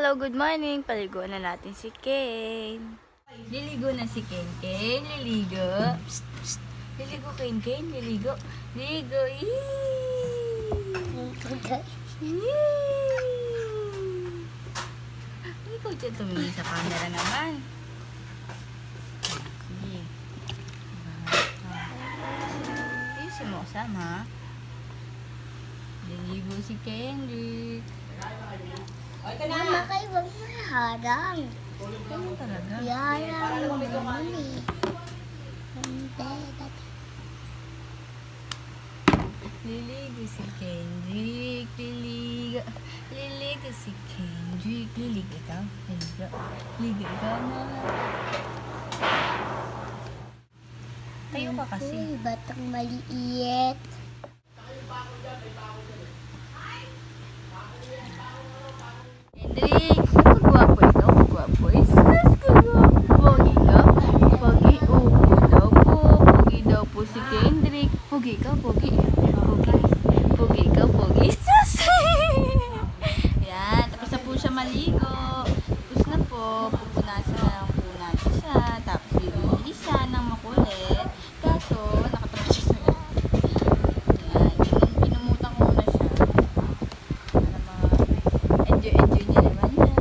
Hello, good morning. Paliguan na natin si Kane. Liligo na si Kane. Kane, liligo. Psst, psst. Liligo, Kane, Kane. Liligo. Ligo. Ikaw dyan tumingin sa camera naman. Sige. Ayusin mo kasama. Liligo si Kendrick. Mama, kayo huwag mo harang. Ganun talaga. Yarang mo naman eh. Liligo si Kendrick. Liligo. Liligo si Kendrick. Liligo ikaw. Liligo. Liligo ikaw na. Tayo ka kasi. Uy, batang maliit. Kendrick, gwapo ikaw, gwapo. Isas ka gwapo. Pogi ka, pogi. Upo daw po. Pogi daw po si Kendrick. Pogi ka, pogi. Pogi. Pogi ka, pogi. Isas! Yan, tapos na po siya maligo. Tapos na po. Pupunasan na lang po natin siya. Tapos bibili siya ng makulit. Kaso, nakatapos siya sa yan, pinumutan ko muna siya. Para enjoy niya naman yan.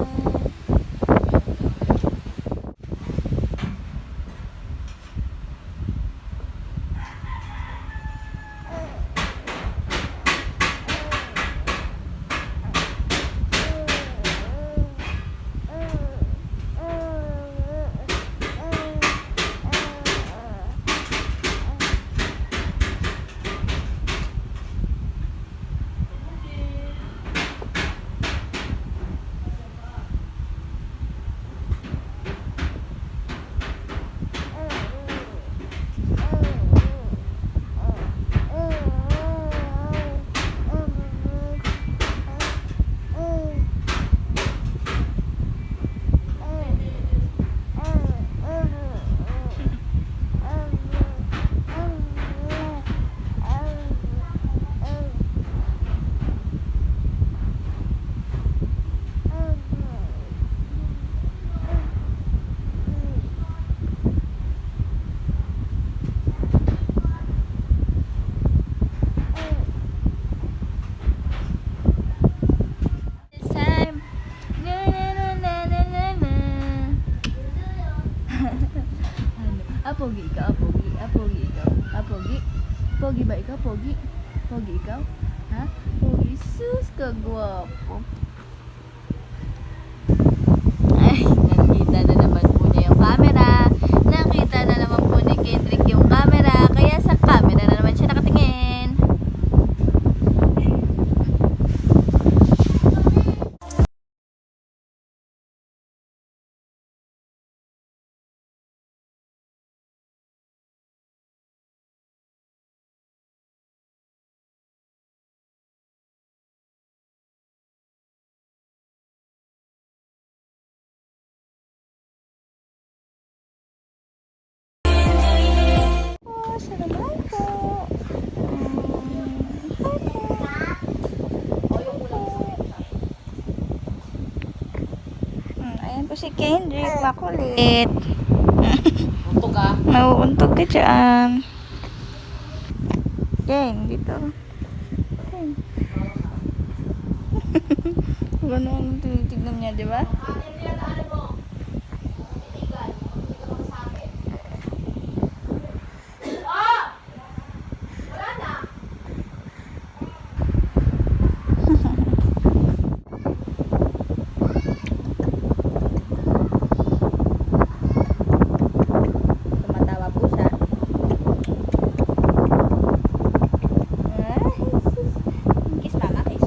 Time. Na na na na na na. Ano? Pogi ikaw, pogi. Pogi ikaw. Pogi. Pogi ba ikaw, pogi? Pogi ikaw? Ha? Pogi, sus ka gwapo. Ay, nakita na naman po niya yung camera. Nakita na naman po ni Kendrick yung camera. Kaya sa camera na naman siya nakatingin. Salamat po. Ayan po si Kendrick, makulit. Untog ka? Nauuntog ka dyan. Ken, dito. Ken. Ganun ang tinitignan niya, di ba? Tumatawa po siya. Ay, sus. Kiss mama, kiss.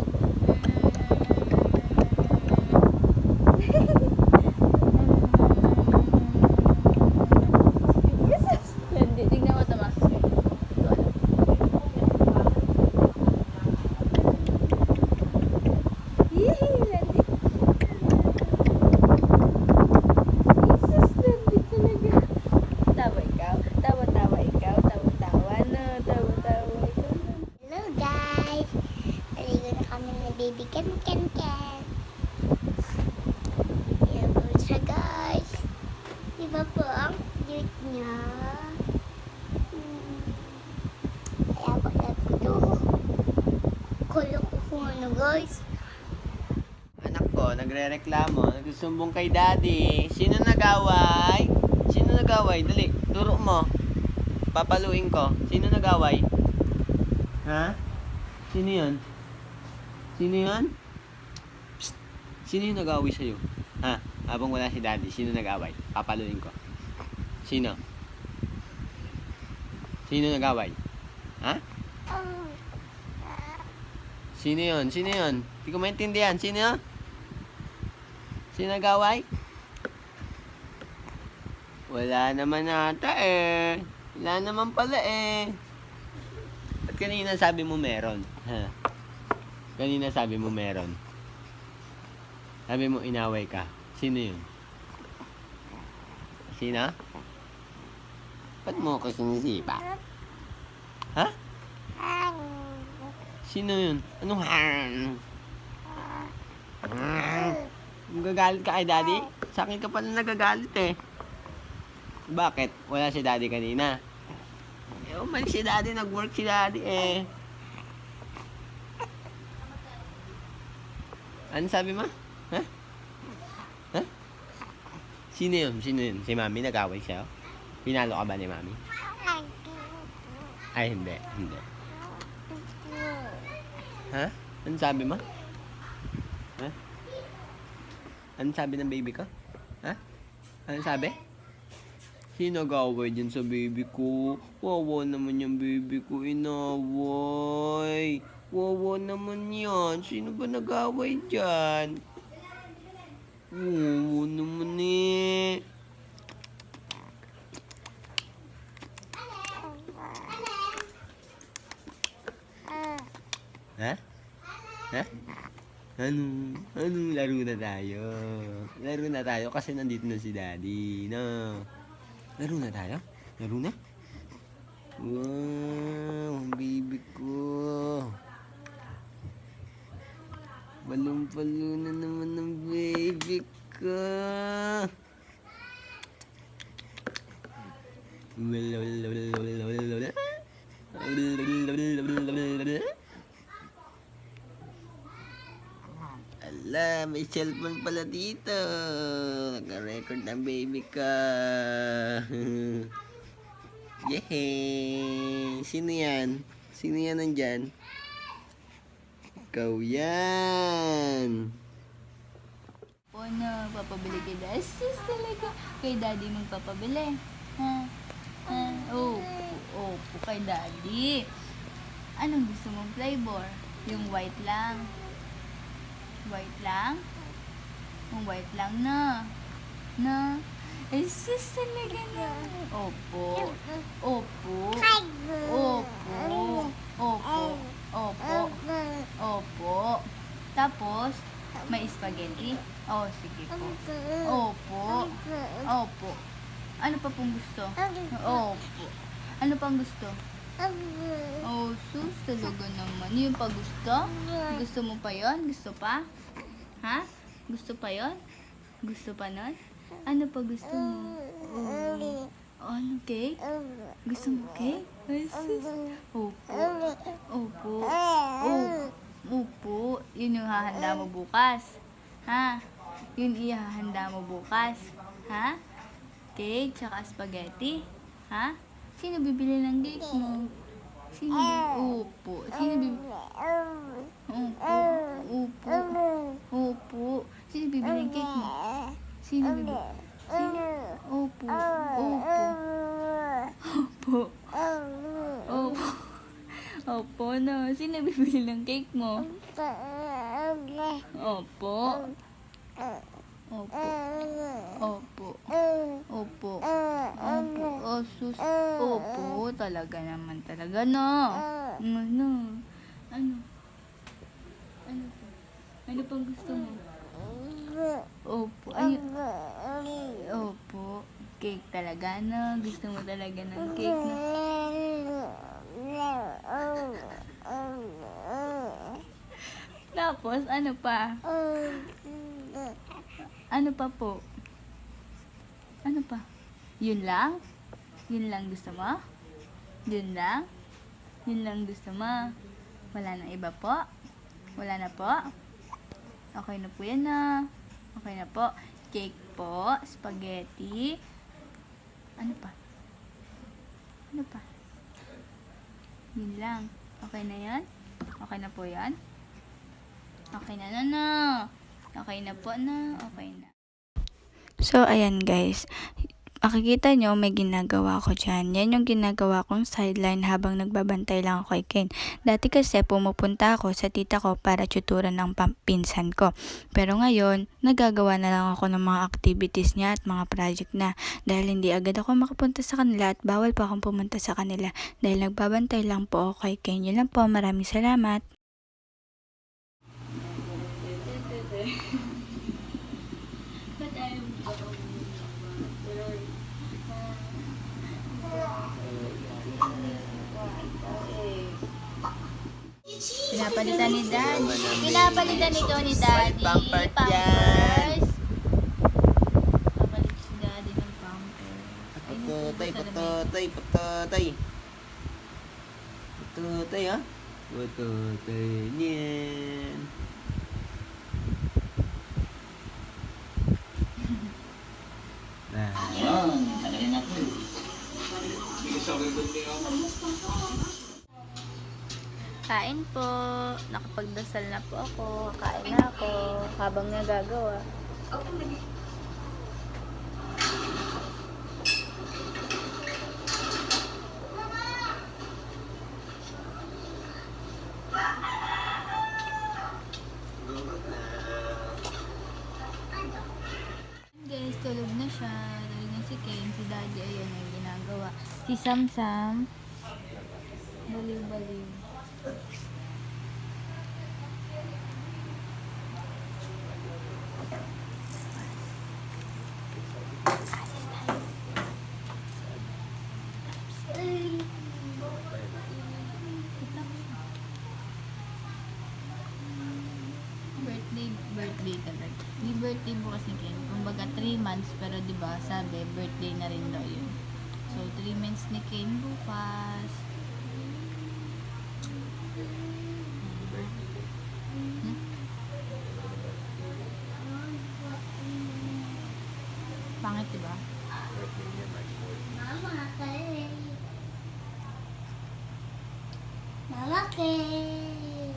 favorite niya. Kaya pala ito. Kulo ko kung ano guys. Anak ko, nagre-reklamo, nagsusumbong kay daddy. Sino nag-away? Sino nag-away? Dali, turo mo. Papaluin ko. Sino nag-away? Ha? Sino yun? Sino yun? Psst. Sino yung nag-away sa'yo? Ha? Habang wala si daddy, sino nag-away? Papaluin ko. Sino? Sino nag-away? Ha? Sino yun? Sino yun? Hindi ko maintindihan. Sino yun? Sino nag-away? Wala naman ata eh. Wala naman pala eh. At kanina sabi mo meron. Ha? Kanina sabi mo meron. Sabi mo inaway ka. Sino yun? Sino? Ba't mo ako sinisipa? Ha? Sino yun? Anong Nagagalit ka kay daddy? Sa akin ka pala nagagalit eh. Bakit? Wala si daddy kanina. Eh, umalis si daddy, nag-work si daddy eh. Ano sabi mo? Ha? Ha? Sino yun? Sino yun? Si mami nag-away sa'yo? Pinalo ka ba ni mami? Ay, hindi. Hindi. Ha? Ano sabi mo? Ha? Ano sabi ng baby ko? Ha? Ano sabi? Sino nag-away dyan sa baby ko? Wawa naman yung baby ko, inaway. Wawa naman yan. Sino ba nag-away dyan? Wawa naman eh. Ha? Ha? Anong laro na tayo? Laro na tayo kasi nandito na si daddy, no? Laro na tayo? Laro na? Wow, ang baby ko. Balong-balo na naman ng baby ko. Ala, may cellphone pala dito. Naka-record ng baby ka. Yehey! Sino yan? Sino yan nandyan? Ikaw yan! O na, papabili kay daddy. Sus talaga. Kay daddy magpapabili. Ha? Ha? Opo, kay daddy. Anong gusto mong flavor? Yung white lang. White lang? Yung white lang na. Na? Ay, sus talaga na. Opo. Opo. Opo. Opo. Opo. Opo. Tapos, may spaghetti? Oh, sige po. Opo. Opo. Ano pa pong gusto? Opo. Ano pang gusto? Oh, sus talaga naman. Yung pa gusto? Gusto mo pa yon? Gusto pa? Ha? Gusto pa yon? Gusto pa nun? Ano pa gusto mo? Oh, ano cake? Gusto mo cake? Ay, sus. Opo. Opo. Opo. Yun yung hahanda mo bukas. Ha? Yun ihahanda mo bukas. Ha? Cake tsaka spaghetti. Ha? Sino bibili ng cake mo? Sino Opo. Sino bibili? Opo. Opo. Opo. Sino bibili ng cake mo? Sino bibili? Sino? Opo. Opo. Opo. Opo. Opo na. Sino bibili ng cake mo? Opo. Opo. Opo. Opo. Opo. Oh, sus. Opo. Talaga naman talaga na. Ano? Ano? Ano pa? Ano pang gusto mo? Opo. Opo. Cake talaga na. Gusto mo talaga ng cake na. Tapos, ano pa? Ano pa po? Ano pa? Yun lang? Yun lang gusto mo? Yun lang? Yun lang gusto mo? Wala nang iba po? Wala na po? Okay na po yan na. Okay na po. Cake po, spaghetti. Ano pa? Ano pa? Yun lang. Okay na yan? Okay na po yan? Okay na na. Okay na po na. Okay na. So, ayan guys. Makikita nyo, may ginagawa ko dyan. Yan yung ginagawa kong sideline habang nagbabantay lang ako kay Ken. Dati kasi pumupunta ako sa tita ko para tuturan ng pinsan ko. Pero ngayon, nagagawa na lang ako ng mga activities niya at mga project na. Dahil hindi agad ako makapunta sa kanila at bawal pa akong pumunta sa kanila. Dahil nagbabantay lang po ako kay Ken. Yun lang po. Maraming salamat. Pinapalitan ni Daddy. Pinapalitan ikaw ni Daddy. Pampers yan. Papalit si Daddy ng pampers. Patutay, patutay, patutay. Patutay, ha? Patutay niyan. Nah. Kain po. Nakapagdasal na po ako. Kain na ako. Habang nagagawa. Guys, tulog na siya. Tulog na si Ken. Si Daddy, ayun yung ginagawa. Si Samsam. Baliw-baliw. Birthday talaga. Di birthday bukas ni Ken. Kumbaga 3 months, pero di ba sabi, birthday na rin daw yun. So, 3 months ni Ken bukas. Pangit, di ba? Mama cake. Mama cake.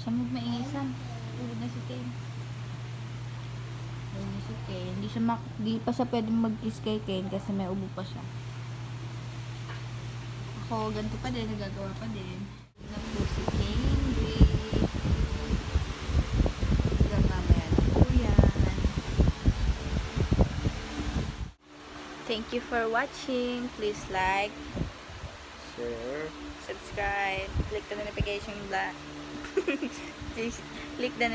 Siya magmaisan. Tulog na si Ken. Tulog na si Ken. Di pa siya pwedeng mag-kiss kay Ken kasi may ubo pa siya. Ako, ganito pa din. Nagagawa pa din. Na po si Ken. Hanggang mamaya na po yan. Thank you for watching. Please like, Sure. subscribe, click the notification bell. Please click the